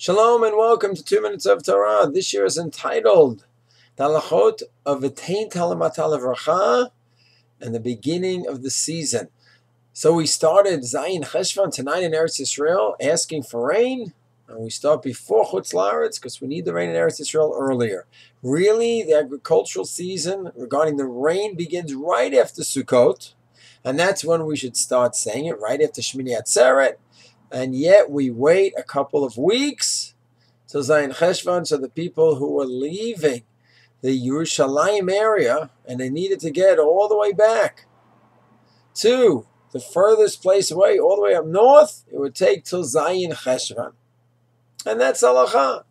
Shalom and welcome to 2 Minutes of Torah. This year is entitled The Halachot of V'tain Tal Umatar and the beginning of the season. So we started Cheshvan tonight in Eretz Yisrael asking for rain. And we start before Chutz La'aretz because we need the rain in Eretz Yisrael earlier. Really, the agricultural season regarding the rain begins right after Sukkot. And that's when we should start saying it, right after Shmini Atzeret. And yet we wait a couple of weeks till Zayin Cheshvan, so the people who were leaving the Yerushalayim area and they needed to get all the way back to the furthest place away, all the way up north, it would take till Zayin Cheshvan. And that's halacha.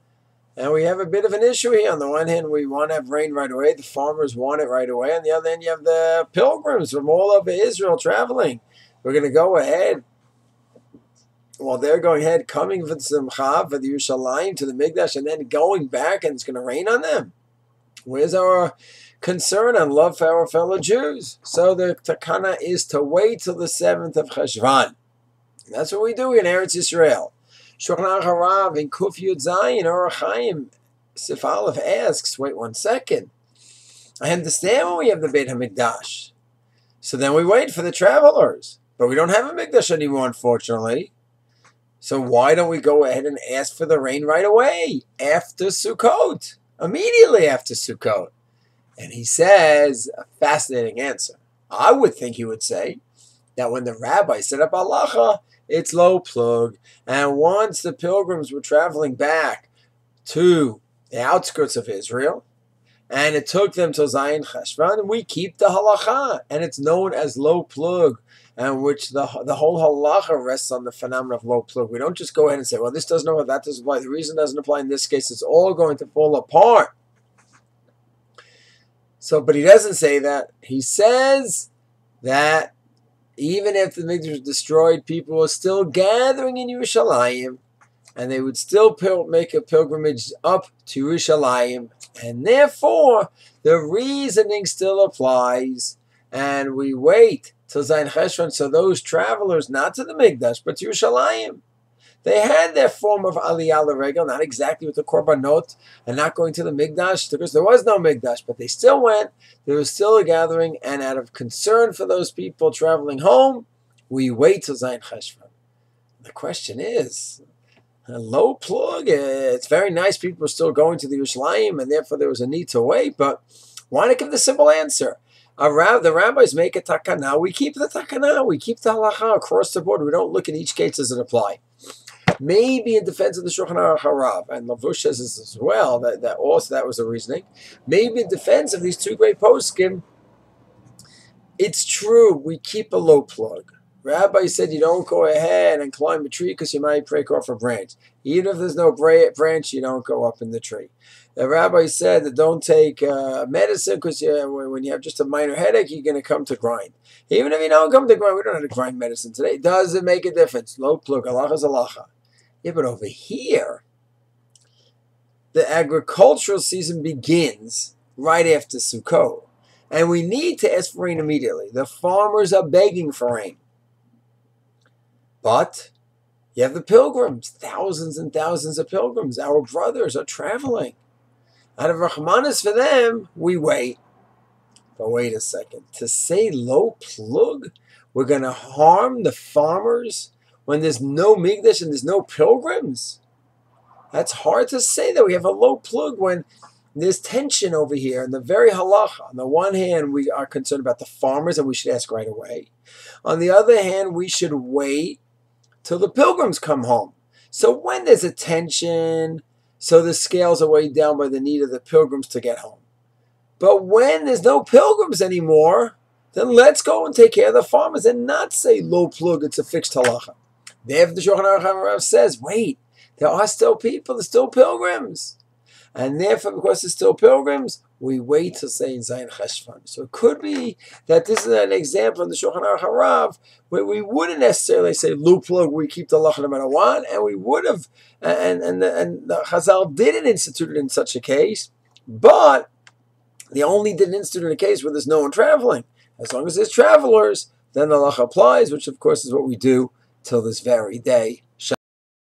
And we have a bit of an issue here. On the one hand, we want to have rain right away. The farmers want it right away. On the other hand, you have the pilgrims from all over Israel traveling. We're going to go ahead. Well, they're going ahead, coming for the Simcha, for the Yerushalayim, to the Mikdash, and then going back, and it's going to rain on them. Where's our concern and love for our fellow Jews? So the takana is to wait till the 7th of Cheshvan. And that's what we do in Eretz Yisrael. Shulchan Aruch Harav in Kuf Yud Zayin, Orach Chaim, Sif Aleph asks, wait 1 second. I understand when we have the Beit HaMikdash. So then we wait for the travelers. But we don't have a Mikdash anymore, unfortunately. So why don't we go ahead and ask for the rain right away, after Sukkot, immediately after Sukkot? And he says a fascinating answer. I would think he would say that when the rabbi set up halacha, it's low plug. And once the pilgrims were traveling back to the outskirts of Israel, and it took them to Zayin Cheshvan, we keep the halacha, and it's known as low plug, and which the whole halacha rests on the phenomenon of low plug. We don't just go ahead and say, well, this doesn't apply, that doesn't apply. The reason it doesn't apply in this case, it's all going to fall apart. So, but he doesn't say that. He says that even if the Mikdash was destroyed, people were still gathering in Yerushalayim, and they would still make a pilgrimage up to Yerushalayim, and therefore the reasoning still applies, and we wait till Zayin Cheshvan, so those travelers, not to the Mikdash, but to Yerushalayim, they had their form of Aliyah L'Regel, not exactly with the Korbanot, and not going to the Mikdash, because there was no Mikdash, but they still went, there was still a gathering, and out of concern for those people traveling home, we wait till Zayin Cheshvan. The question is, a low plug, it's very nice, people are still going to the Yerushalayim, and therefore there was a need to wait, but why not give the simple answer? The rabbis make a takana. We keep the takana. We keep the halacha across the board. We don't look at each case as it apply. Maybe in defense of the Shulchan Aruch Harav, and Lavush says this as well, that also that was the reasoning. Maybe in defense of these two great poskim, it's true, we keep a low plug. Rabbi said you don't go ahead and climb a tree because you might break off a branch. Even if there's no branch, you don't go up in the tree. The rabbi said that don't take medicine because when you have just a minor headache, you're going to come to grind. Even if you don't come to grind, we don't have to grind medicine today. Does it make a difference? Low plug, halacha is halacha. Yeah, but over here, the agricultural season begins right after Sukkot. And we need to ask for rain immediately. The farmers are begging for rain. But you have the pilgrims, thousands and thousands of pilgrims. Our brothers are traveling. Out of Rahmanas for them, we wait. But wait a second. To say low plug, we're going to harm the farmers when there's no Mikdash and there's no pilgrims? That's hard to say that we have a low plug when there's tension over here in the very halacha. On the one hand, we are concerned about the farmers and we should ask right away. On the other hand, we should wait till the pilgrims come home. So when there's a tension, so the scales are weighed down by the need of the pilgrims to get home. But when there's no pilgrims anymore, then let's go and take care of the farmers and not say low plug, it's a fixed halacha. Therefore, the Shulchan Aruch Harav says, wait, there are still people, there's still pilgrims. And therefore, because there's still pilgrims, we wait to say in Zayin Cheshvan. So it could be that this is an example in the Shulchan Aruch Harav where we wouldn't necessarily say low plug, we keep the halacha no matter what, and we would have, and the Chazal didn't institute it in such a case, but they only didn't institute it in a case where there's no one traveling. As long as there's travelers, then the halacha applies, which of course is what we do till this very day.